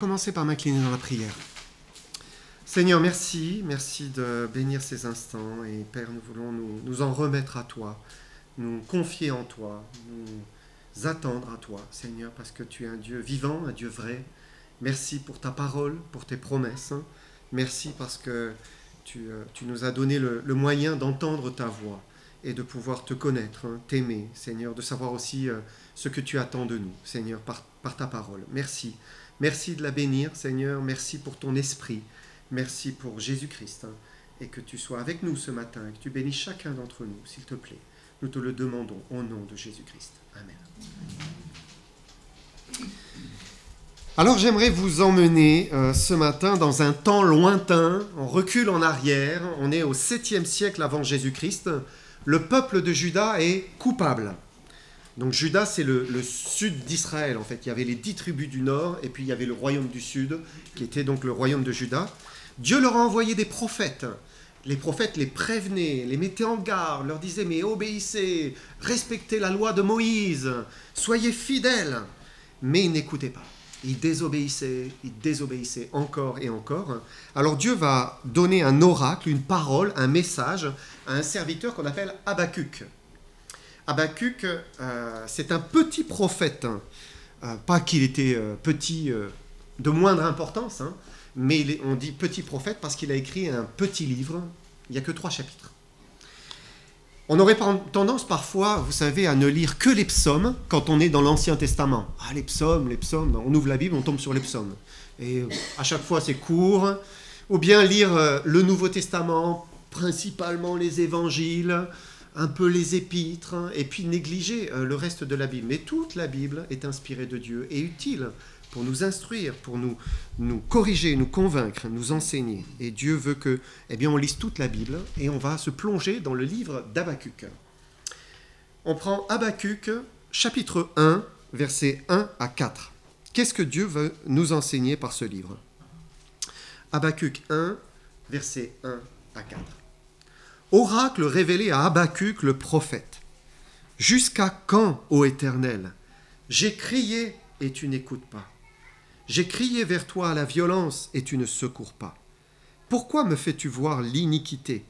Commencer par m'incliner dans la prière. Seigneur, merci de bénir ces instants. Et Père, nous voulons nous en remettre à toi, nous confier en toi, nous attendre à toi, Seigneur, parce que tu es un Dieu vivant, un Dieu vrai. Merci pour ta parole, pour tes promesses. Merci parce que tu nous as donné le moyen d'entendre ta voix et de pouvoir te connaître, t'aimer, Seigneur, de savoir aussi ce que tu attends de nous, Seigneur, par ta parole. Merci. Merci de la bénir, Seigneur. Merci pour ton esprit. Merci pour Jésus-Christ. Et que tu sois avec nous ce matin et que tu bénisses chacun d'entre nous, s'il te plaît. Nous te le demandons au nom de Jésus-Christ. Amen. Alors j'aimerais vous emmener ce matin dans un temps lointain. On recule en arrière. On est au 7e siècle avant Jésus-Christ. Le peuple de Juda est coupable. Donc Juda, c'est le sud d'Israël, en fait. Il y avait les 10 tribus du nord, et puis il y avait le royaume du sud, qui était donc le royaume de Juda. Dieu leur a envoyé des prophètes. Les prophètes les prévenaient, les mettaient en garde, leur disaient « Mais obéissez, respectez la loi de Moïse, soyez fidèles !» Mais ils n'écoutaient pas. Ils désobéissaient encore et encore. Alors Dieu va donner un oracle, une parole, un message à un serviteur qu'on appelle Habakkuk. Habakkuk, c'est un petit prophète, pas qu'il était petit de moindre importance, mais on dit petit prophète parce qu'il a écrit un petit livre, il n'y a que 3 chapitres. On aurait tendance parfois, vous savez, à ne lire que les psaumes quand on est dans l'Ancien Testament. Ah, les psaumes, on ouvre la Bible, on tombe sur les psaumes. Et à chaque fois, c'est court. Ou bien lire le Nouveau Testament, principalement les évangiles, un peu les épîtres, et puis négliger le reste de la Bible. Mais toute la Bible est inspirée de Dieu et utile pour nous instruire, pour nous corriger, nous convaincre, nous enseigner. Et Dieu veut que, on lise toute la Bible et on va se plonger dans le livre d'Habakkuk. On prend Habakkuk, chapitre 1, versets 1 à 4. Qu'est-ce que Dieu veut nous enseigner par ce livre ? Habakkuk 1, versets 1 à 4. Oracle révélé à Habakkuk le prophète. « Jusqu'à quand, ô Éternel ? J'ai crié et tu n'écoutes pas. J'ai crié vers toi à la violence et tu ne secours pas. Pourquoi me fais-tu voir l'iniquité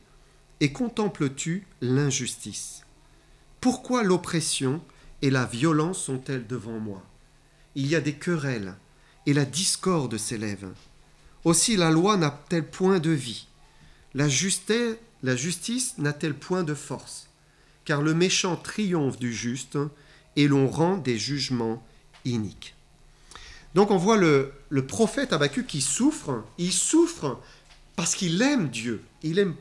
et contemples-tu l'injustice ? Pourquoi l'oppression et la violence sont-elles devant moi ? Il y a des querelles et la discorde s'élève. Aussi la loi n'a-t-elle point de vie ? La justice n'a-t-elle point de force ? Car le méchant triomphe du juste et l'on rend des jugements iniques. » Donc on voit le prophète Habakkuk qui souffre. Il souffre parce qu'il aime Dieu. Il aime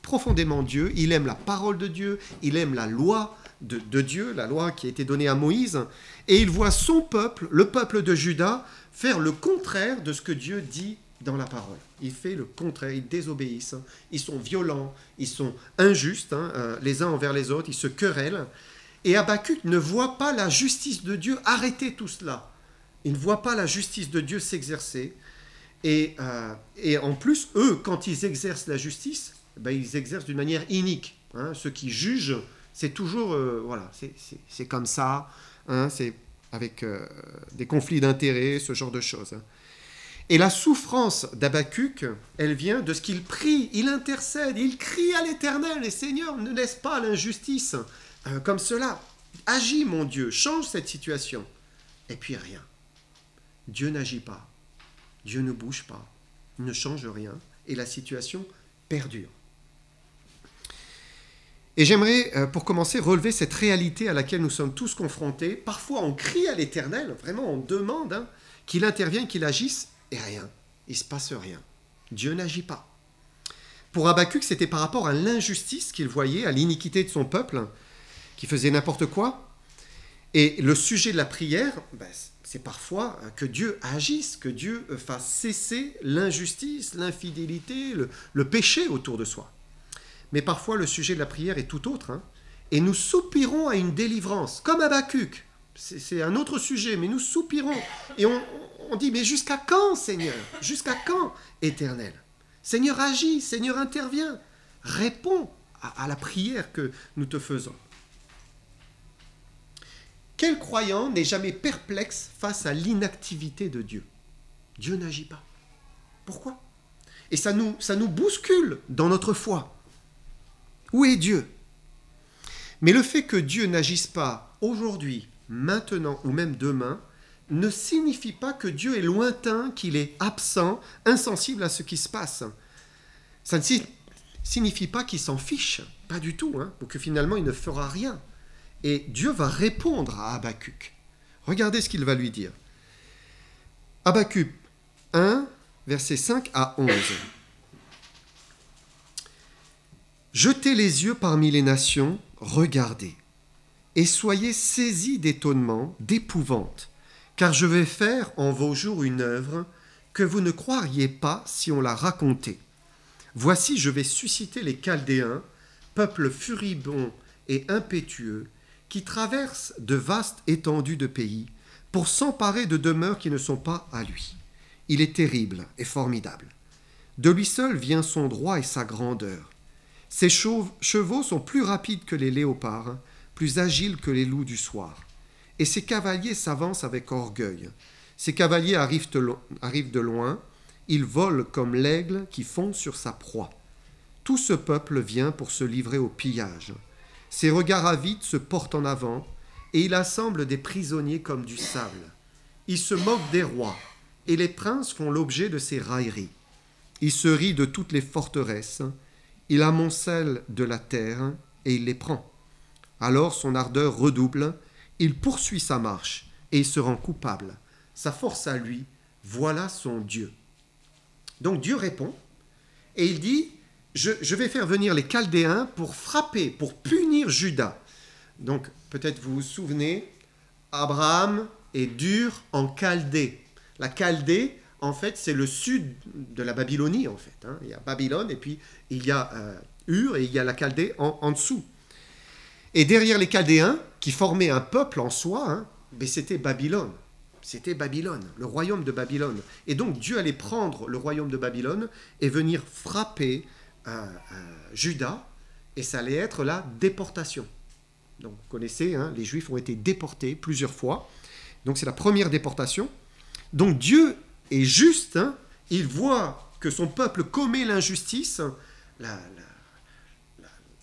profondément Dieu. Il aime la parole de Dieu. Il aime la loi de Dieu, la loi qui a été donnée à Moïse. Et il voit son peuple, le peuple de Juda, faire le contraire de ce que Dieu dit dans la parole. Il fait le contraire, ils désobéissent, ils sont violents, ils sont injustes, les uns envers les autres, ils se querellent. Et Habakkuk ne voit pas la justice de Dieu arrêter tout cela. Il ne voit pas la justice de Dieu s'exercer. Et en plus, eux, quand ils exercent la justice, ils exercent d'une manière inique. Ceux qui jugent, c'est toujours, c'est comme ça, c'est avec des conflits d'intérêts, ce genre de choses. Et la souffrance d'Habakkuk, elle vient de ce qu'il prie, il intercède, il crie à l'Éternel, et Seigneur, ne laisse pas l'injustice comme cela. Agis, mon Dieu, change cette situation. Et puis rien. Dieu n'agit pas. Dieu ne bouge pas. Il ne change rien. Et la situation perdure. Et j'aimerais, pour commencer, relever cette réalité à laquelle nous sommes tous confrontés. Parfois, on crie à l'Éternel, vraiment, on demande qu'il intervienne, qu'il agisse, et rien. Il ne se passe rien. Dieu n'agit pas. Pour Habakkuk, c'était par rapport à l'injustice qu'il voyait, à l'iniquité de son peuple, qui faisait n'importe quoi. Et le sujet de la prière, c'est parfois que Dieu agisse, que Dieu fasse cesser l'injustice, l'infidélité, le péché autour de soi. Mais parfois, le sujet de la prière est tout autre. Et nous soupirons à une délivrance, comme Habakkuk. C'est un autre sujet, mais nous soupirons. Et on dit, mais jusqu'à quand, Seigneur ? Jusqu'à quand, Éternel ? Seigneur, agis, Seigneur, interviens. Réponds à la prière que nous te faisons. Quel croyant n'est jamais perplexe face à l'inactivité de Dieu ? Dieu n'agit pas. Pourquoi? Et ça nous bouscule dans notre foi. Où est Dieu? Mais le fait que Dieu n'agisse pas aujourd'hui, maintenant ou même demain, ne signifie pas que Dieu est lointain, qu'il est absent, insensible à ce qui se passe. Ça ne signifie pas qu'il s'en fiche, pas du tout, ou que finalement il ne fera rien. Et Dieu va répondre à Habacuc. Regardez ce qu'il va lui dire. Habacuc 1, versets 5 à 11. Jetez les yeux parmi les nations, regardez, et soyez saisis d'étonnement, d'épouvante, car je vais faire en vos jours une œuvre que vous ne croiriez pas si on la racontait. Voici, je vais susciter les Chaldéens, peuple furibond et impétueux, qui traverse de vastes étendues de pays pour s'emparer de demeures qui ne sont pas à lui. Il est terrible et formidable. De lui seul vient son droit et sa grandeur. Ses chevaux sont plus rapides que les léopards, plus agiles que les loups du soir. Et ses cavaliers s'avancent avec orgueil. Ses cavaliers arrivent de loin, ils volent comme l'aigle qui fond sur sa proie. Tout ce peuple vient pour se livrer au pillage. Ses regards avides se portent en avant, et il assemble des prisonniers comme du sable. Il se moque des rois, et les princes font l'objet de ses railleries. Il se rit de toutes les forteresses, il amoncelle de la terre, et il les prend. Alors son ardeur redouble, il poursuit sa marche, et il se rend coupable. Sa force à lui, voilà son Dieu. Donc Dieu répond, et il dit, je vais faire venir les Chaldéens pour frapper, pour punir Juda. Donc peut-être vous vous souvenez, Abraham est dur en Chaldée. La Chaldée, en fait, c'est le sud de la Babylonie, en fait. Il y a Babylone, et puis il y a Ur, et il y a la Chaldée en dessous. Et derrière les Chaldéens, qui formaient un peuple en soi, mais c'était Babylone. C'était Babylone, le royaume de Babylone. Et donc Dieu allait prendre le royaume de Babylone et venir frapper Juda, et ça allait être la déportation. Donc vous connaissez, les Juifs ont été déportés plusieurs fois. Donc c'est la première déportation. Donc Dieu est juste, il voit que son peuple commet l'injustice,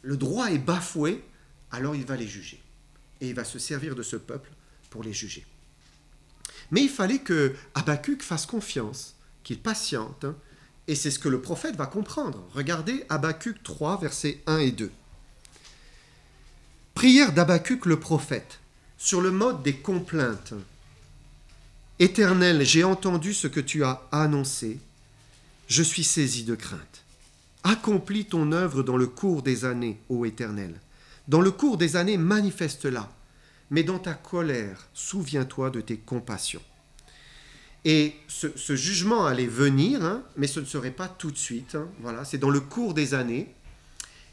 le droit est bafoué, alors il va les juger. Et il va se servir de ce peuple pour les juger. Mais il fallait que Habacuc fasse confiance, qu'il patiente, et c'est ce que le prophète va comprendre. Regardez Habacuc 3, versets 1 et 2. Prière d'Habacuc le prophète, sur le mode des complaintes. Éternel, j'ai entendu ce que tu as annoncé, je suis saisi de crainte. Accomplis ton œuvre dans le cours des années, ô Éternel. Dans le cours des années, manifeste-la. Mais dans ta colère, souviens-toi de tes compassions. Et ce jugement allait venir, mais ce ne serait pas tout de suite. Voilà, c'est dans le cours des années.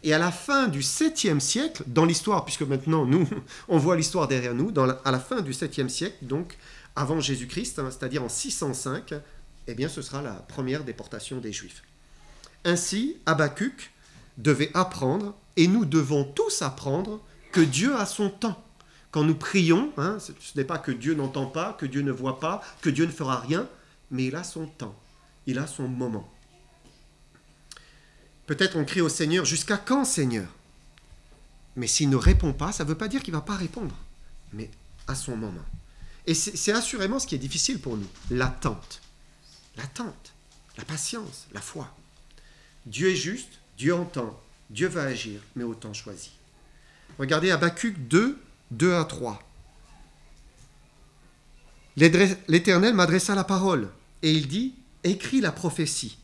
Et à la fin du 7e siècle, dans l'histoire, puisque maintenant, nous, on voit l'histoire derrière nous, à la fin du 7e siècle, donc avant Jésus-Christ, c'est-à-dire en 605, eh bien, ce sera la première déportation des Juifs. Ainsi, Habacuc devait apprendre, et nous devons tous apprendre, que Dieu a son temps. Quand nous prions, ce n'est pas que Dieu n'entend pas, que Dieu ne voit pas, que Dieu ne fera rien, mais il a son temps, il a son moment. Peut-être on crie au Seigneur, jusqu'à quand, Seigneur? Mais s'il ne répond pas, ça ne veut pas dire qu'il ne va pas répondre, mais à son moment. Et c'est assurément ce qui est difficile pour nous, l'attente. L'attente, la patience, la foi. Dieu est juste, Dieu entend, Dieu va agir, mais au temps choisi. Regardez Habacuc 2, 2 à 3. L'Éternel m'adressa la parole, et il dit, écris la prophétie,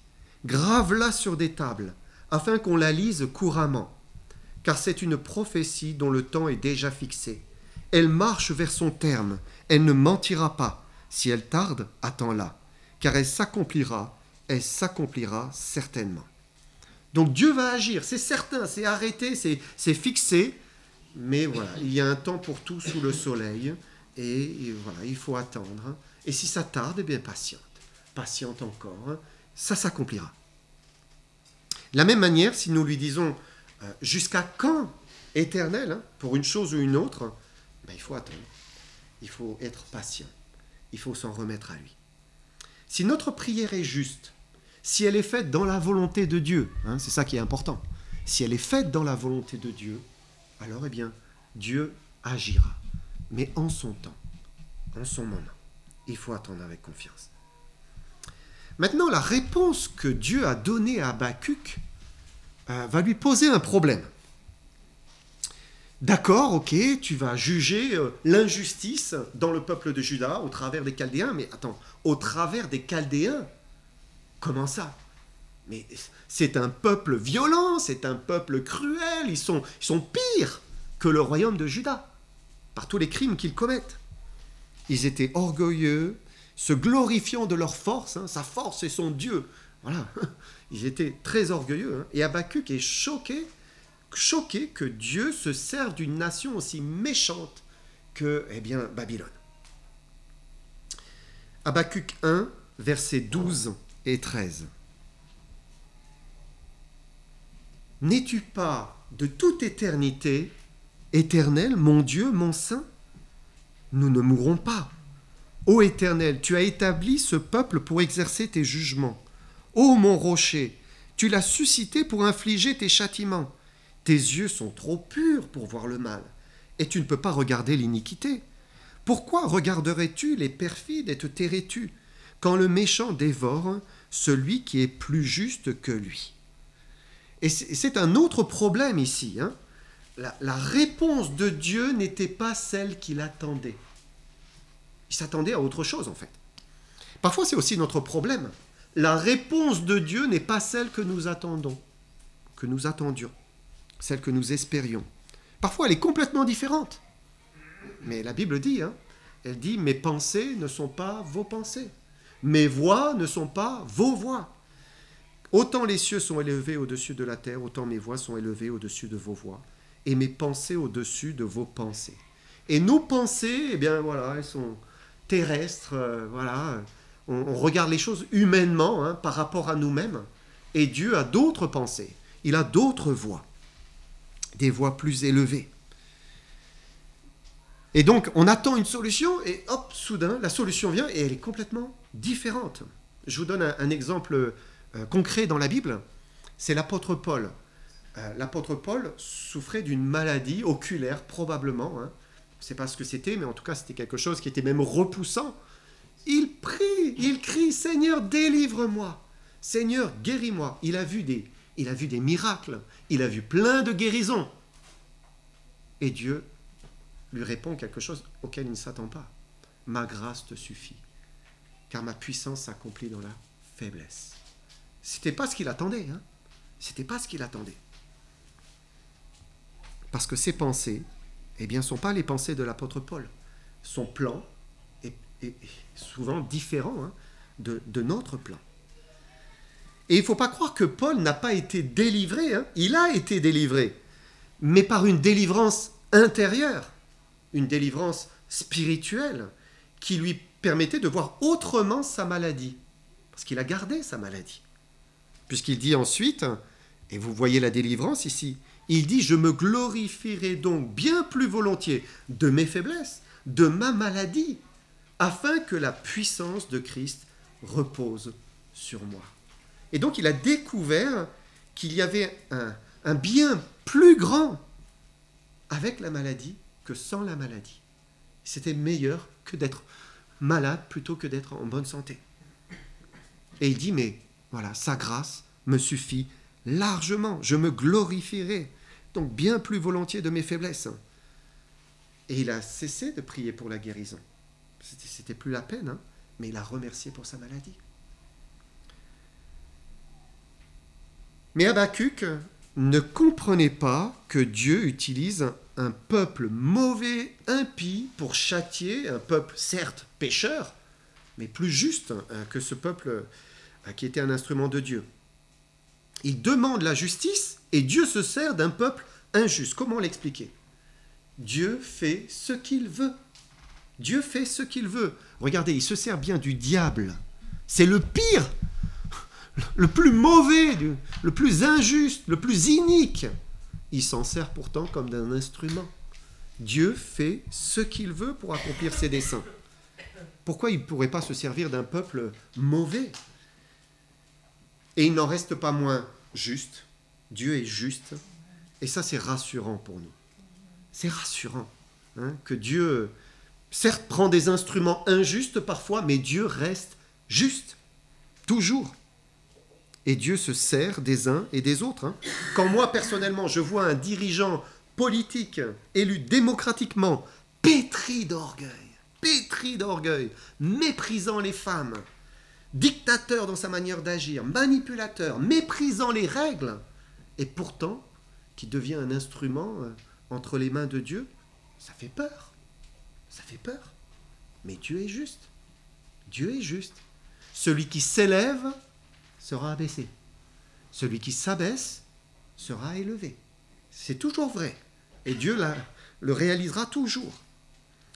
grave-la sur des tables, afin qu'on la lise couramment, car c'est une prophétie dont le temps est déjà fixé. Elle marche vers son terme, elle ne mentira pas. Si elle tarde, attends-la, car elle s'accomplira certainement. Donc Dieu va agir, c'est certain, c'est arrêté, c'est fixé, mais voilà, il y a un temps pour tout sous le soleil, et voilà, il faut attendre. Et si ça tarde, eh bien patiente encore, ça s'accomplira. De la même manière, si nous lui disons jusqu'à quand, Éternel, pour une chose ou une autre, il faut attendre, il faut être patient, il faut s'en remettre à lui. Si notre prière est juste, si elle est faite dans la volonté de Dieu, hein, c'est ça qui est important, si elle est faite dans la volonté de Dieu, alors eh bien, Dieu agira, mais en son temps, en son moment. Il faut attendre avec confiance. Maintenant, la réponse que Dieu a donnée à Habakkuk va lui poser un problème. D'accord, ok, tu vas juger l'injustice dans le peuple de Juda au travers des Chaldéens, mais attends, au travers des Chaldéens, comment ça? Mais c'est un peuple violent, c'est un peuple cruel, ils sont pires que le royaume de Juda, par tous les crimes qu'ils commettent. Ils étaient orgueilleux, se glorifiant de leur force, hein, sa force est son Dieu. Voilà, ils étaient très orgueilleux. Hein, et Habakkuk est choqué que Dieu se serve d'une nation aussi méchante que Babylone. Habakkuk 1, versets 12 et 13. N'es-tu pas de toute éternité, éternel, mon Dieu, mon Saint? Nous ne mourrons pas. Ô Éternel, tu as établi ce peuple pour exercer tes jugements. Ô mon rocher, tu l'as suscité pour infliger tes châtiments. Tes yeux sont trop purs pour voir le mal, et tu ne peux pas regarder l'iniquité. Pourquoi regarderais-tu les perfides et te tairais-tu, quand le méchant dévore celui qui est plus juste que lui? Et c'est un autre problème ici. Hein. La réponse de Dieu n'était pas celle qu'il attendait. Il s'attendait à autre chose, en fait. Parfois, c'est aussi notre problème. La réponse de Dieu n'est pas celle que nous attendons, que nous attendions, celle que nous espérions. Parfois, elle est complètement différente. Mais la Bible dit, hein, elle dit, mes pensées ne sont pas vos pensées. Mes voix ne sont pas vos voix. Autant les cieux sont élevés au-dessus de la terre, autant mes voix sont élevées au-dessus de vos voix, et mes pensées au-dessus de vos pensées. Et nos pensées, eh bien voilà, elles sont terrestres, voilà. On regarde les choses humainement, hein, par rapport à nous-mêmes, et Dieu a d'autres pensées, il a d'autres voix, des voix plus élevées. Et donc, on attend une solution, et hop, soudain, la solution vient, et elle est complètement différente. Je vous donne un exemple concret dans la Bible, c'est l'apôtre Paul. L'apôtre Paul souffrait d'une maladie oculaire, probablement. Hein. Je ne sais pas ce que c'était, mais en tout cas, c'était quelque chose qui était même repoussant. Il prie, il crie, Seigneur, délivre-moi. Seigneur, guéris-moi. Il a vu des miracles, il a vu plein de guérisons. Et Dieu lui répond quelque chose auquel il ne s'attend pas. Ma grâce te suffit, car ma puissance s'accomplit dans la faiblesse. C'était pas ce qu'il attendait. Hein. C'était pas ce qu'il attendait. Parce que ses pensées, eh bien, ne sont pas les pensées de l'apôtre Paul. Son plan est souvent différent, hein, de notre plan. Et il ne faut pas croire que Paul n'a pas été délivré. Hein. Il a été délivré, mais par une délivrance intérieure, une délivrance spirituelle qui lui permettait de voir autrement sa maladie. Parce qu'il a gardé sa maladie. Puisqu'il dit ensuite, et vous voyez la délivrance ici, il dit « Je me glorifierai donc bien plus volontiers de mes faiblesses, de ma maladie, afin que la puissance de Christ repose sur moi. » Et donc il a découvert qu'il y avait un bien plus grand avec la maladie que sans la maladie. C'était meilleur que d'être malade plutôt que d'être en bonne santé. Et il dit, mais voilà, sa grâce me suffit largement, je me glorifierai, donc bien plus volontiers de mes faiblesses. Et il a cessé de prier pour la guérison. C'était plus la peine, hein, mais il a remercié pour sa maladie. Mais Habakkuk ne comprenait pas que Dieu utilise un peuple mauvais, impie, pour châtier un peuple, certes, pécheur, mais plus juste que ce peuple qui était un instrument de Dieu. Il demande la justice et Dieu se sert d'un peuple injuste. Comment l'expliquer? Dieu fait ce qu'il veut. Dieu fait ce qu'il veut. Regardez, il se sert bien du diable. C'est le pire, le plus mauvais, le plus injuste, le plus inique. Il s'en sert pourtant comme d'un instrument. Dieu fait ce qu'il veut pour accomplir ses desseins. Pourquoi il ne pourrait pas se servir d'un peuple mauvais? Et il n'en reste pas moins juste. Dieu est juste. Et ça, c'est rassurant pour nous. C'est rassurant que Dieu, certes, prend des instruments injustes parfois, mais Dieu reste juste, toujours. Et Dieu se sert des uns et des autres. Quand moi, personnellement, je vois un dirigeant politique élu démocratiquement, pétri d'orgueil, méprisant les femmes, dictateur dans sa manière d'agir, manipulateur, méprisant les règles, et pourtant, qui devient un instrument entre les mains de Dieu, ça fait peur. Ça fait peur. Mais Dieu est juste. Dieu est juste. Celui qui s'élève sera abaissé. Celui qui s'abaisse sera élevé. C'est toujours vrai. Et Dieu le réalisera toujours.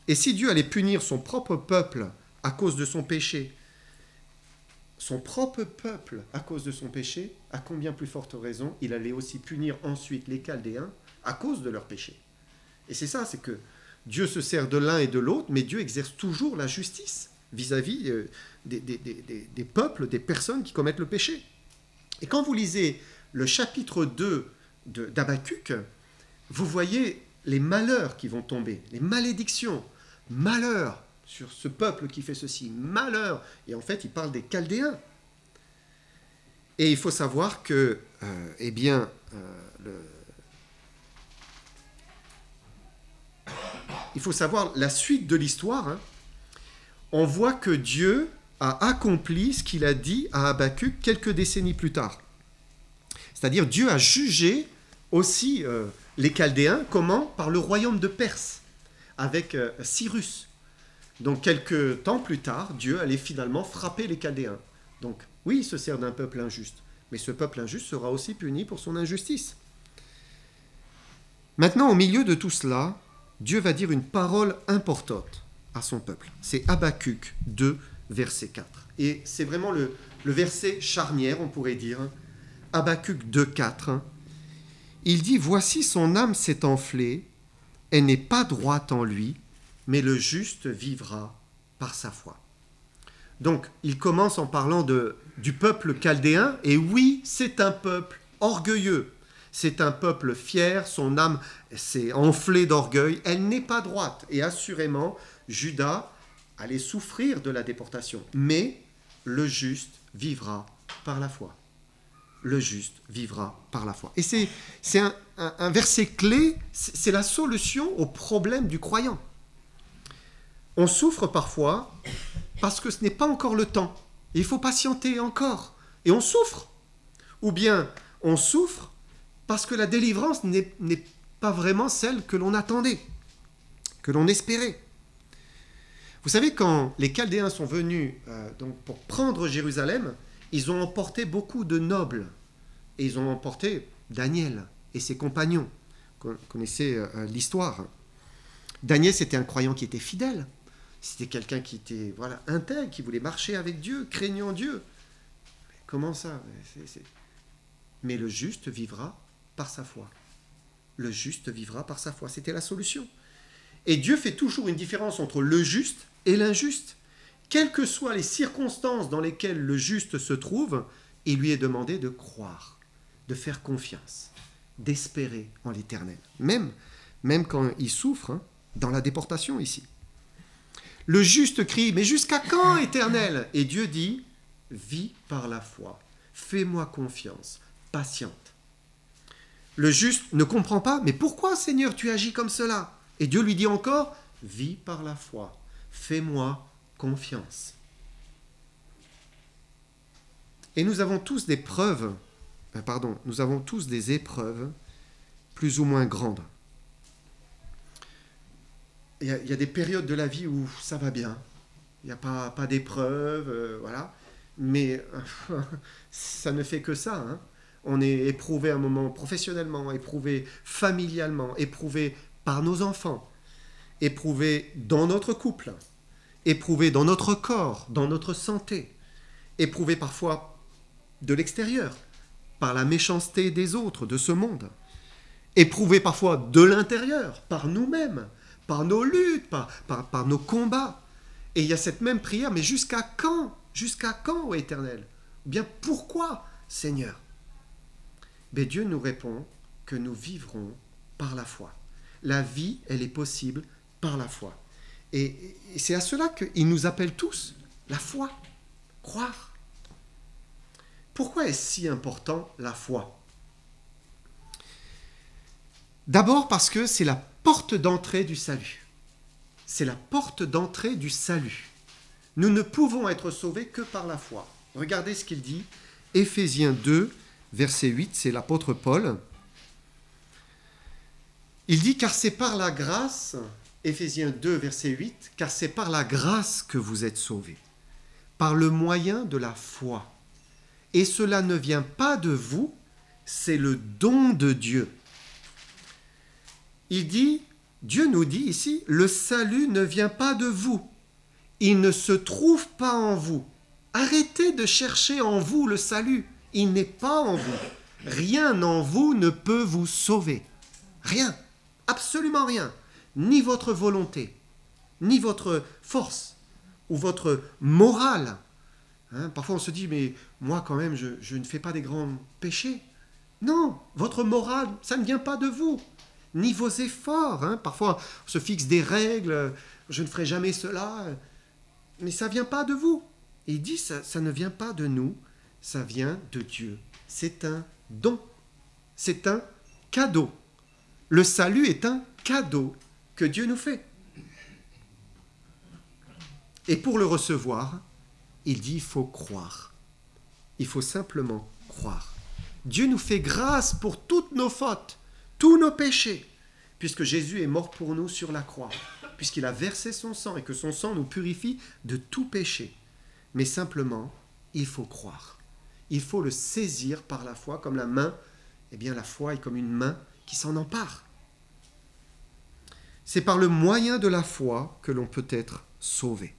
Et si Dieu allait punir son propre peuple à cause de son péché, à combien plus forte raison il allait aussi punir ensuite les Chaldéens à cause de leur péché. Et c'est ça, c'est que Dieu se sert de l'un et de l'autre, mais Dieu exerce toujours la justice vis-à-vis des peuples, des personnes qui commettent le péché. Et quand vous lisez le chapitre 2 d'Habakkuk, vous voyez les malheurs qui vont tomber, les malédictions. Malheur sur ce peuple qui fait ceci, malheur. Et en fait, il parle des Chaldéens. Et il faut savoir que, il faut savoir la suite de l'histoire. On voit que Dieu a accompli ce qu'il a dit à Habakkuk quelques décennies plus tard. C'est-à-dire Dieu a jugé aussi les Chaldéens, comment? Par le royaume de Perse, avec Cyrus. Donc quelques temps plus tard, Dieu allait finalement frapper les Chaldéens. Donc oui, il se sert d'un peuple injuste, mais ce peuple injuste sera aussi puni pour son injustice. Maintenant, au milieu de tout cela, Dieu va dire une parole importante à son peuple. C'est Habakkuk 2, verset 4. Et c'est vraiment le verset charnière, on pourrait dire. Habakkuk 2, 4. Il dit « Voici son âme s'est enflée, elle n'est pas droite en lui, mais le juste vivra par sa foi. » Donc, il commence en parlant du peuple chaldéen, et oui, c'est un peuple orgueilleux. C'est un peuple fier, son âme s'est enflée d'orgueil, elle n'est pas droite. Et assurément, Juda allait souffrir de la déportation. Mais le juste vivra par la foi. Le juste vivra par la foi. Et c'est un verset clé, c'est la solution au problème du croyant. On souffre parfois parce que ce n'est pas encore le temps. Il faut patienter encore. Et on souffre. Ou bien on souffre parce que la délivrance n'est pas vraiment celle que l'on attendait, que l'on espérait. Vous savez, quand les Chaldéens sont venus donc pour prendre Jérusalem, ils ont emporté beaucoup de nobles. Et ils ont emporté Daniel et ses compagnons. Vous connaissez l'histoire. Daniel, c'était un croyant qui était fidèle. C'était quelqu'un qui était intègre, qui voulait marcher avec Dieu, craignant Dieu. Mais comment ça? Mais le juste vivra par sa foi. Le juste vivra par sa foi. C'était la solution. Et Dieu fait toujours une différence entre le juste et l'injuste. Quelles que soient les circonstances dans lesquelles le juste se trouve, il lui est demandé de croire, de faire confiance, d'espérer en l'Éternel. Même quand il souffre, dans la déportation ici. Le juste crie, mais jusqu'à quand, Éternel? Et Dieu dit, vis par la foi, fais-moi confiance, patiente. Le juste ne comprend pas, mais pourquoi, Seigneur, tu agis comme cela? Et Dieu lui dit encore, vis par la foi, fais-moi confiance. Et nous avons tous des épreuves plus ou moins grandes. Il y a des périodes de la vie où ça va bien, il n'y a pas d'épreuves, voilà. Mais ça ne fait que ça. On est éprouvé à un moment professionnellement, éprouvé familialement, éprouvé par nos enfants, éprouvé dans notre couple, éprouvé dans notre corps, dans notre santé, éprouvé parfois de l'extérieur, par la méchanceté des autres, de ce monde, éprouvé parfois de l'intérieur, par nous-mêmes, par nos luttes, par nos combats. Et il y a cette même prière, mais jusqu'à quand? Jusqu'à quand, ô Éternel? Ou bien pourquoi, Seigneur? Mais Dieu nous répond que nous vivrons par la foi. La vie, elle est possible par la foi. Et c'est à cela qu'il nous appelle tous, la foi, croire. Pourquoi est-ce si important la foi? D'abord parce que c'est la porte d'entrée du salut. C'est la porte d'entrée du salut. Nous ne pouvons être sauvés que par la foi. Regardez ce qu'il dit, Éphésiens 2, verset 8, c'est l'apôtre Paul. Il dit, car c'est par la grâce, Éphésiens 2, verset 8, car c'est par la grâce que vous êtes sauvés, par le moyen de la foi. Et cela ne vient pas de vous, c'est le don de Dieu. Il dit, Dieu nous dit ici, le salut ne vient pas de vous, il ne se trouve pas en vous. Arrêtez de chercher en vous le salut, il n'est pas en vous. Rien en vous ne peut vous sauver. Rien, absolument rien. Ni votre volonté, ni votre force, ou votre morale. Parfois on se dit, mais moi quand même, je ne fais pas des grands péchés. Non, votre morale, ça ne vient pas de vous. Ni vos efforts. Parfois on se fixe des règles, je ne ferai jamais cela, mais ça ne vient pas de vous. Et il dit, ça ne vient pas de nous, ça vient de Dieu. C'est un don, c'est un cadeau. Le salut est un cadeau que Dieu nous fait. Et pour le recevoir, il dit, il faut croire. Il faut simplement croire. Dieu nous fait grâce pour toutes nos fautes, tous nos péchés, puisque Jésus est mort pour nous sur la croix, puisqu'il a versé son sang et que son sang nous purifie de tout péché. Mais simplement, il faut croire. Il faut le saisir par la foi, comme la main, eh bien la foi est comme une main qui s'en empare. C'est par le moyen de la foi que l'on peut être sauvé.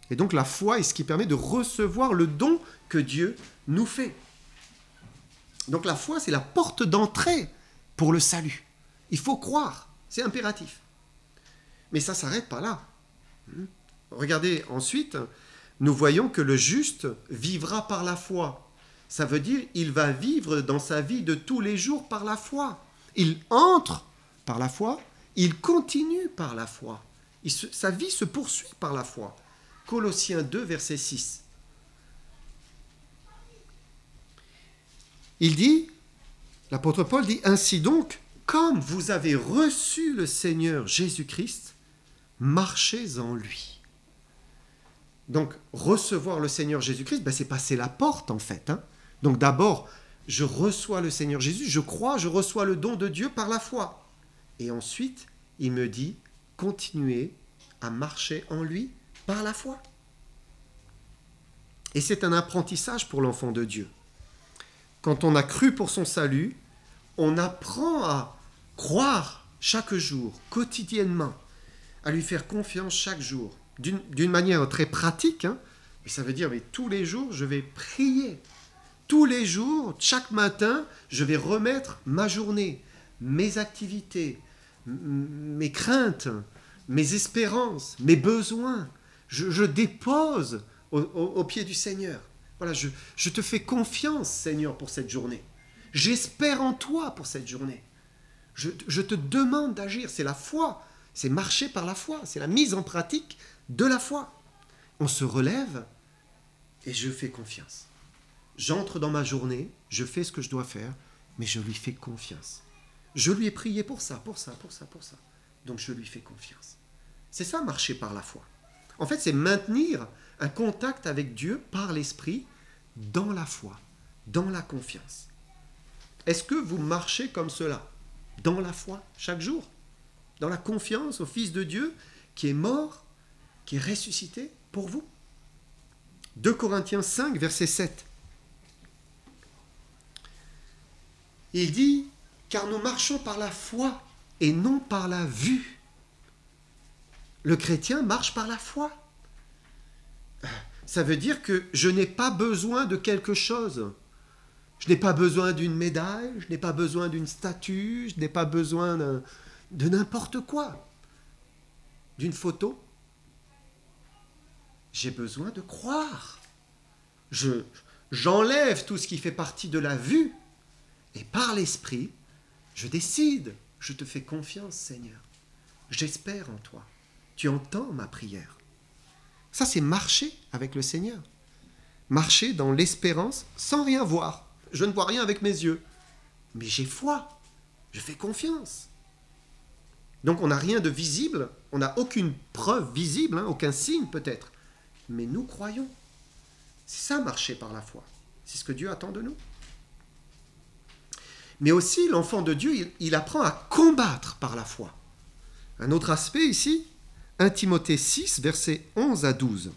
Et donc la foi est ce qui permet de recevoir le don que Dieu nous fait. Donc la foi, c'est la porte d'entrée pour le salut. Il faut croire, c'est impératif. Mais ça ne s'arrête pas là. Regardez ensuite, nous voyons que le juste vivra par la foi. Ça veut dire il va vivre dans sa vie de tous les jours par la foi. Il entre par la foi, il continue par la foi. Sa vie se poursuit par la foi. Colossiens 2, verset 6. Il dit, l'apôtre Paul dit, ainsi donc, comme vous avez reçu le Seigneur Jésus-Christ, marchez en lui. Donc, recevoir le Seigneur Jésus-Christ, c'est passer la porte en fait. Donc d'abord, je reçois le Seigneur Jésus, je crois, je reçois le don de Dieu par la foi. Et ensuite, il me dit, continuez à marcher en lui par la foi. Et c'est un apprentissage pour l'enfant de Dieu. Quand on a cru pour son salut, on apprend à croire chaque jour, quotidiennement, à lui faire confiance chaque jour, d'une manière très pratique. Mais ça veut dire, mais tous les jours, je vais prier. Tous les jours, chaque matin, je vais remettre ma journée, mes activités, mes craintes, mes espérances, mes besoins. Je dépose au pied du Seigneur. Voilà, je te fais confiance, Seigneur, pour cette journée. J'espère en toi pour cette journée. Je te demande d'agir. C'est la foi. C'est marcher par la foi. C'est la mise en pratique de la foi. On se relève et je fais confiance. J'entre dans ma journée, je fais ce que je dois faire, mais je lui fais confiance. Je lui ai prié pour ça. Donc je lui fais confiance. C'est ça, marcher par la foi. En fait, c'est maintenir un contact avec Dieu par l'Esprit dans la foi, dans la confiance. Est-ce que vous marchez comme cela, dans la foi, chaque jour, dans la confiance au Fils de Dieu qui est mort, qui est ressuscité pour vous? 2 Corinthiens 5, verset 7. Il dit, car nous marchons par la foi et non par la vue. Le chrétien marche par la foi. Ça veut dire que je n'ai pas besoin de quelque chose. Je n'ai pas besoin d'une médaille, je n'ai pas besoin d'une statue, je n'ai pas besoin de n'importe quoi. D'une photo. j'ai besoin de croire. J'enlève tout ce qui fait partie de la vue, et par l'Esprit, je décide, je te fais confiance, Seigneur. J'espère en toi. Tu entends ma prière. Ça, c'est marcher avec le Seigneur. Marcher dans l'espérance sans rien voir. Je ne vois rien avec mes yeux, mais j'ai foi. Je fais confiance. Donc on n'a rien de visible, on n'a aucune preuve visible, aucun signe peut-être. Mais nous croyons. C'est ça, marcher par la foi. C'est ce que Dieu attend de nous. Mais aussi, l'enfant de Dieu, il apprend à combattre par la foi. Un autre aspect ici, 1 Timothée 6, versets 11 à 12.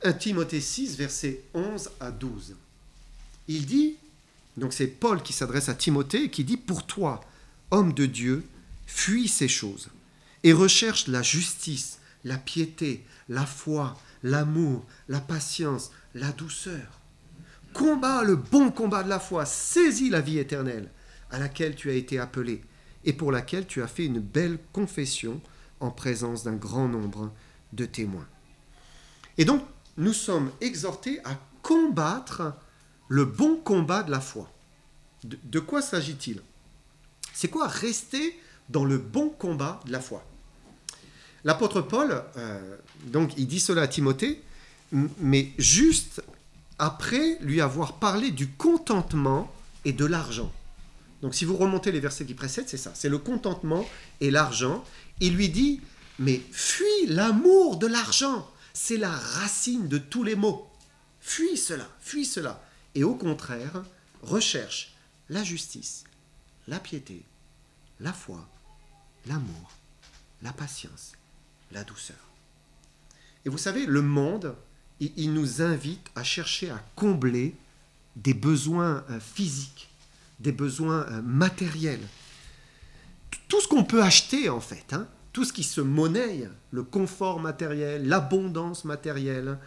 1 Timothée 6, versets 11 à 12. Il dit, donc c'est Paul qui s'adresse à Timothée, qui dit « Pour toi, homme de Dieu, fuis ces choses et recherche la justice, la piété, la foi, l'amour, la patience, la douceur. Combat le bon combat de la foi, saisis la vie éternelle à laquelle tu as été appelé et pour laquelle tu as fait une belle confession en présence d'un grand nombre de témoins. » Et donc, nous sommes exhortés à combattre le bon combat de la foi. De quoi s'agit-il ? C'est quoi rester dans le bon combat de la foi ? L'apôtre Paul, donc, il dit cela à Timothée, mais juste après lui avoir parlé du contentement et de l'argent. Donc si vous remontez les versets qui précèdent, c'est ça, c'est le contentement et l'argent. Il lui dit, mais fuis l'amour de l'argent, c'est la racine de tous les maux. Fuis cela. Et au contraire, recherche la justice, la piété, la foi, l'amour, la patience, la douceur. Et vous savez, le monde, il nous invite à chercher à combler des besoins physiques, des besoins matériels. Tout ce qu'on peut acheter, en fait, tout ce qui se monnaie, le confort matériel, l'abondance matérielle,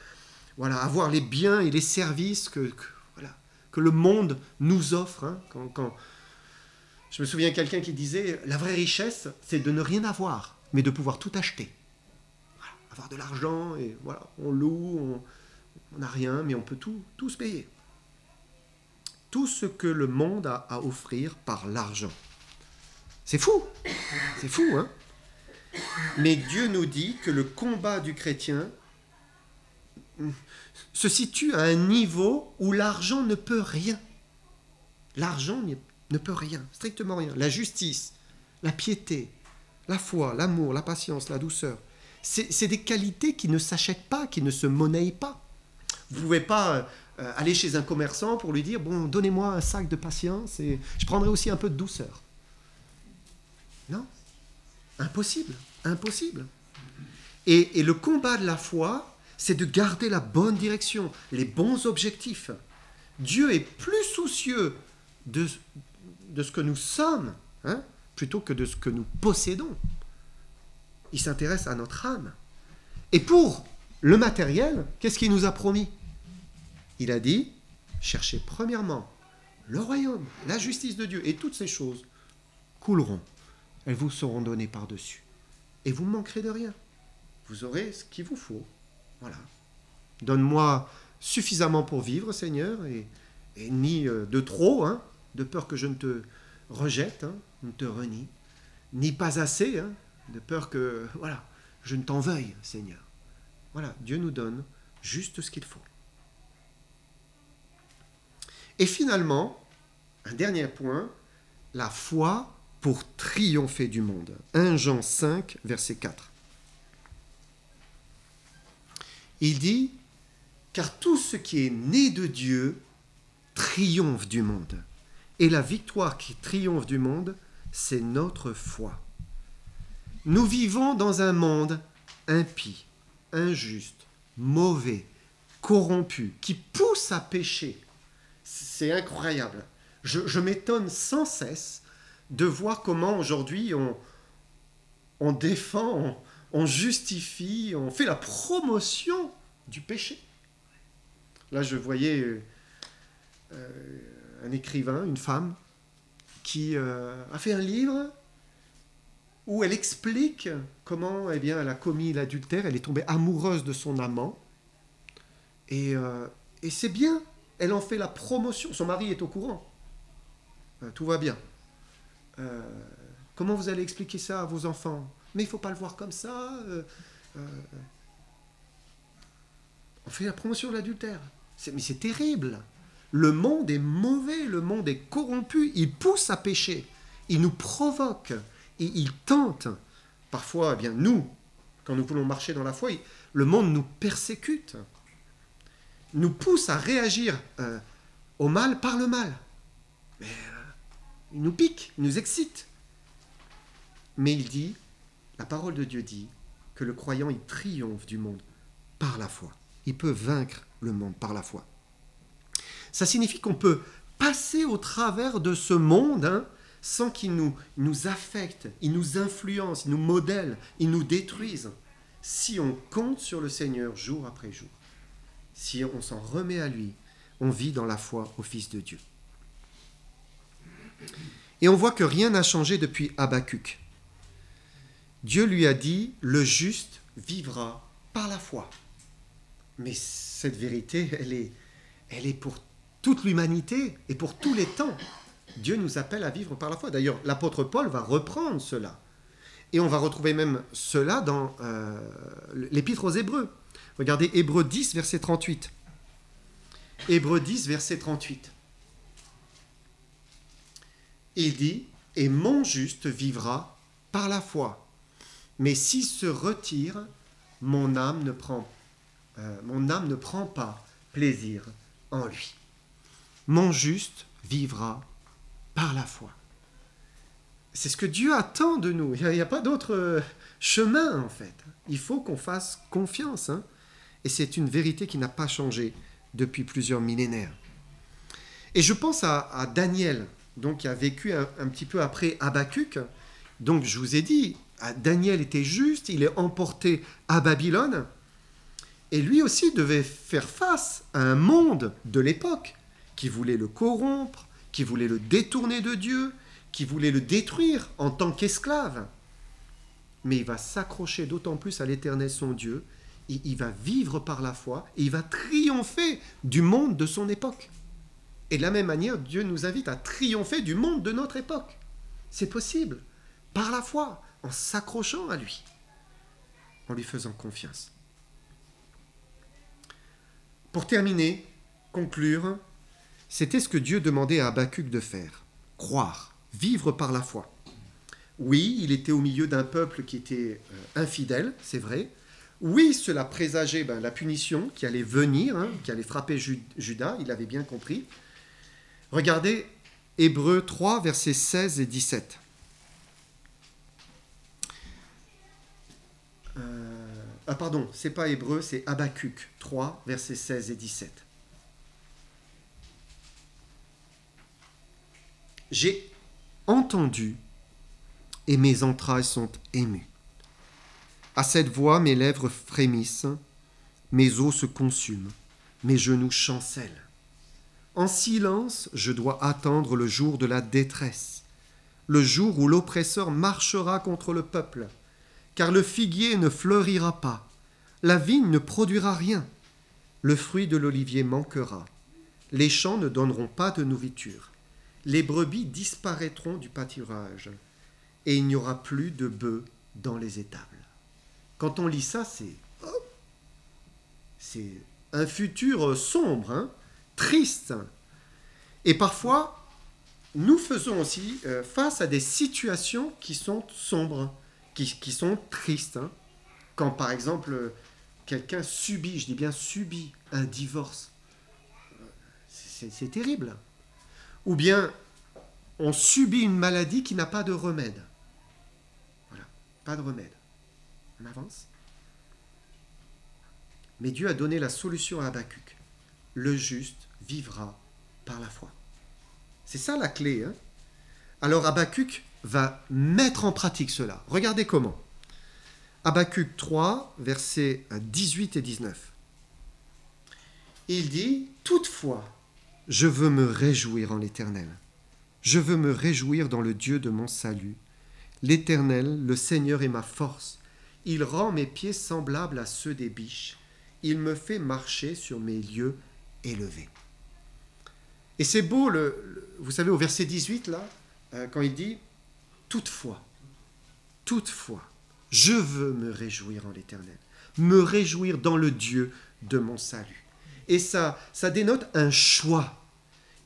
voilà, avoir les biens et les services que le monde nous offre. Je me souviens de quelqu'un qui disait, la vraie richesse, c'est de ne rien avoir, mais de pouvoir tout acheter. Voilà, avoir de l'argent, et voilà, on loue, on n'a rien, mais on peut tout se payer. Tout ce que le monde a à offrir par l'argent. C'est fou, hein ? Mais Dieu nous dit que le combat du chrétien se situe à un niveau où l'argent ne peut rien. L'argent ne peut rien, strictement rien. La justice, la piété, la foi, l'amour, la patience, la douceur, c'est des qualités qui ne s'achètent pas, qui ne se monnaient pas. Vous ne pouvez pas aller chez un commerçant pour lui dire « Bon, donnez-moi un sac de patience et je prendrai aussi un peu de douceur. » Non, impossible. Et le combat de la foi, c'est de garder la bonne direction, les bons objectifs. Dieu est plus soucieux de ce que nous sommes, plutôt que de ce que nous possédons. Il s'intéresse à notre âme. Et pour le matériel, qu'est-ce qu'il nous a promis ? Il a dit, cherchez premièrement le royaume, la justice de Dieu, et toutes ces choses couleront. Elles vous seront données par-dessus. Et vous ne manquerez de rien. Vous aurez ce qu'il vous faut. Voilà. Donne-moi suffisamment pour vivre, Seigneur, et ni de trop, de peur que je ne te rejette, ne te renie, ni pas assez, de peur que je ne t'en veuille, Seigneur. Voilà, Dieu nous donne juste ce qu'il faut. Et finalement, un dernier point, la foi pour triompher du monde. 1 Jean 5, verset 4. Il dit, car tout ce qui est né de Dieu triomphe du monde. Et la victoire qui triomphe du monde, c'est notre foi. Nous vivons dans un monde impie, injuste, mauvais, corrompu, qui pousse à pécher. C'est incroyable. Je m'étonne sans cesse de voir comment aujourd'hui on défend, on justifie, on fait la promotion du péché. Là, je voyais un écrivain, une femme, qui a fait un livre où elle explique comment elle a commis l'adultère, elle est tombée amoureuse de son amant, et c'est bien, elle en fait la promotion, son mari est au courant, tout va bien. Comment vous allez expliquer ça à vos enfants? Mais il ne faut pas le voir comme ça. On fait la promotion de l'adultère. Mais c'est terrible. Le monde est mauvais, le monde est corrompu, il pousse à pécher, il nous provoque, et il tente. Parfois, nous, quand nous voulons marcher dans la foi, le monde nous persécute, nous pousse à réagir au mal par le mal. Mais il nous pique, il nous excite. Mais il dit, la parole de Dieu dit, que le croyant, il triomphe du monde par la foi. Il peut vaincre le monde par la foi. Ça signifie qu'on peut passer au travers de ce monde sans qu'il nous affecte, il nous influence, il nous modèle, il nous détruise. Si on compte sur le Seigneur jour après jour, si on s'en remet à lui, on vit dans la foi au Fils de Dieu. Et on voit que rien n'a changé depuis Habacuc. Dieu lui a dit, le juste vivra par la foi. Mais cette vérité, elle est pour toute l'humanité et pour tous les temps. Dieu nous appelle à vivre par la foi. D'ailleurs, l'apôtre Paul va reprendre cela. Et on va retrouver même cela dans l'épître aux Hébreux. Regardez Hébreux 10, verset 38. Hébreux 10, verset 38. Il dit, « Et mon juste vivra par la foi. Mais s'il se retire, mon âme ne prend pas plaisir en lui. » Mon juste vivra par la foi. C'est ce que Dieu attend de nous. Il n'y a pas d'autre chemin, en fait. Il faut qu'on fasse confiance. Et c'est une vérité qui n'a pas changé depuis plusieurs millénaires. Et je pense à Daniel, donc, qui a vécu un petit peu après Habacuc. Donc, je vous ai dit, Daniel était juste, il est emporté à Babylone. Et lui aussi devait faire face à un monde de l'époque qui voulait le corrompre, qui voulait le détourner de Dieu, qui voulait le détruire en tant qu'esclave. Mais il va s'accrocher d'autant plus à l'Éternel son Dieu, et il va vivre par la foi, et il va triompher du monde de son époque. Et de la même manière, Dieu nous invite à triompher du monde de notre époque. C'est possible, par la foi, en s'accrochant à lui, en lui faisant confiance. Pour terminer, conclure, c'était ce que Dieu demandait à Habacuc de faire, croire, vivre par la foi. Oui, il était au milieu d'un peuple qui était infidèle, c'est vrai. Oui, cela présageait la punition qui allait venir, qui allait frapper Juda, il l'avait bien compris. Regardez Hébreux 3, versets 16 et 17. Pardon, c'est pas Hébreux, c'est Habacuc 3, versets 16 et 17. J'ai entendu et mes entrailles sont émues. À cette voix, mes lèvres frémissent, mes os se consument, mes genoux chancellent. En silence, je dois attendre le jour de la détresse, le jour où l'oppresseur marchera contre le peuple, car le figuier ne fleurira pas, la vigne ne produira rien, le fruit de l'olivier manquera, les champs ne donneront pas de nourriture, les brebis disparaîtront du pâturage, et il n'y aura plus de bœufs dans les étables. Quand on lit ça, c'est un futur sombre, triste. Et parfois, nous faisons aussi face à des situations qui sont sombres, qui sont tristes. Quand, par exemple, quelqu'un subit, je dis bien subit, un divorce, c'est terrible. Ou bien, on subit une maladie qui n'a pas de remède. Voilà, pas de remède. On avance. Mais Dieu a donné la solution à Habacuc. Le juste vivra par la foi. C'est ça la clé. Alors Habacuc va mettre en pratique cela. Regardez comment. Habacuc 3, versets 18 et 19. Il dit, « Toutefois, je veux me réjouir en l'Éternel. Je veux me réjouir dans le Dieu de mon salut. L'Éternel, le Seigneur est ma force. Il rend mes pieds semblables à ceux des biches. Il me fait marcher sur mes lieux élevés. Et c'est beau, vous savez, au verset 18, là, quand il dit « Toutefois, je veux me réjouir en l'Éternel, me réjouir dans le Dieu de mon salut. » Et ça dénote un choix.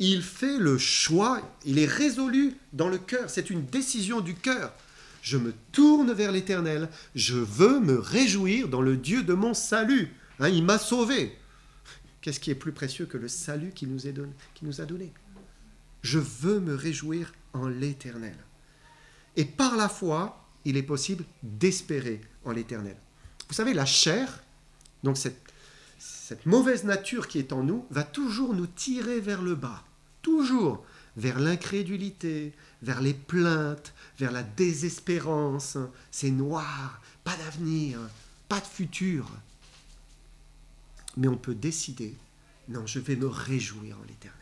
Il fait le choix, il est résolu dans le cœur, c'est une décision du cœur. Je me tourne vers l'Éternel, je veux me réjouir dans le Dieu de mon salut. Hein, il m'a sauvé. Qu'est-ce qui est plus précieux que le salut qu'il nous a donné? Je veux me réjouir en l'Éternel. Et par la foi, il est possible d'espérer en l'Éternel. Vous savez, la chair, donc cette mauvaise nature qui est en nous, va toujours nous tirer vers le bas. Toujours vers l'incrédulité, vers les plaintes, vers la désespérance. C'est noir, pas d'avenir, pas de futur. Mais on peut décider, non, je vais me réjouir en l'Éternel.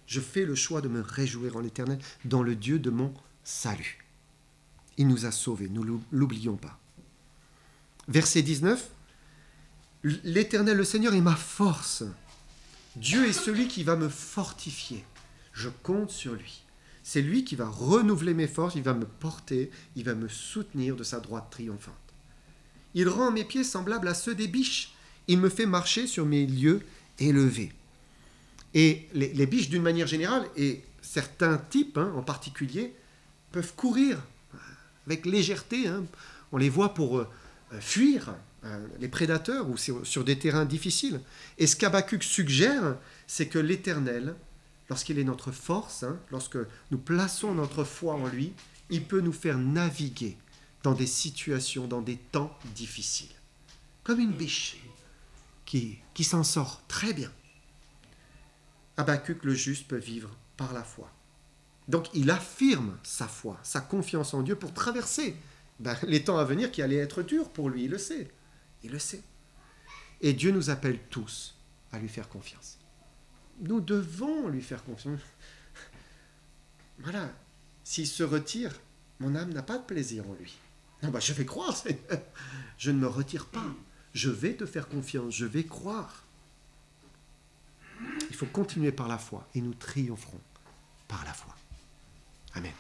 Je fais le choix de me réjouir en l'Éternel dans le Dieu de mon salut. Il nous a sauvés, nous ne l'oublions pas. Verset 19, l'Éternel, le Seigneur est ma force. Dieu est celui qui va me fortifier. Je compte sur lui. C'est lui qui va renouveler mes forces, il va me porter, il va me soutenir de sa droite triomphante. Il rend mes pieds semblables à ceux des biches. Il me fait marcher sur mes lieux élevés. Et les biches, d'une manière générale, et certains types en particulier, peuvent courir avec légèreté. On les voit pour fuir les prédateurs ou sur des terrains difficiles. Et ce qu'Habakkuk suggère, c'est que l'Éternel, lorsqu'il est notre force, lorsque nous plaçons notre foi en lui, il peut nous faire naviguer dans des situations, dans des temps difficiles. Comme une biche qui s'en sort très bien. Habakkuk, le juste, peut vivre par la foi. Donc il affirme sa foi, sa confiance en Dieu pour traverser les temps à venir qui allaient être durs pour lui, il le sait. Il le sait. Et Dieu nous appelle tous à lui faire confiance. Nous devons lui faire confiance. Voilà. S'il se retire, mon âme n'a pas de plaisir en lui. Non, je vais croire, Seigneur. Je ne me retire pas. Je vais te faire confiance, je vais croire. Il faut continuer par la foi et nous triompherons par la foi. Amen.